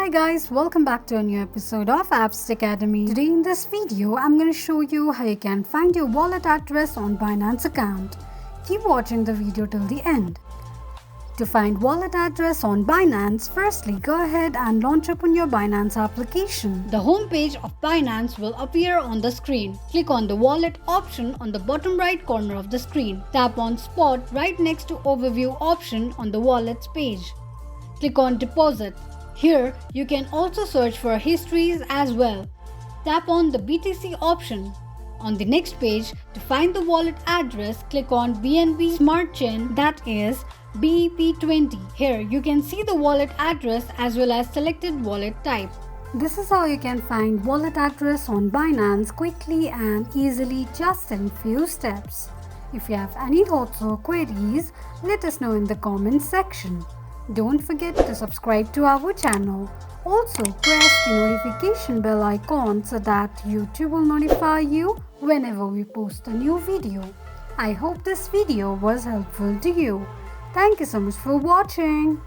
Hi guys, welcome back to a new episode of Apps Academy. Today in this video, I'm going to show you how you can find your wallet address on Binance account. Keep watching the video till the end. To find wallet address on Binance, firstly go ahead and launch open your Binance application. The home page of Binance will appear on the screen. Click on the wallet option on the bottom right corner of the screen. Tap on Spot right next to Overview option on the wallets page. Click on Deposit. Here, you can also search for histories as well. Tap on the BTC option. On the next page, to find the wallet address, click on BNB Smart Chain, that is BEP20. Here, you can see the wallet address as well as selected wallet type. This is how you can find wallet address on Binance quickly and easily just in few steps. If you have any thoughts or queries, let us know in the comments section. Don't forget to subscribe to our channel. Also, press the notification bell icon so that YouTube will notify you whenever we post a new video. I hope this video was helpful to you. Thank you so much for watching.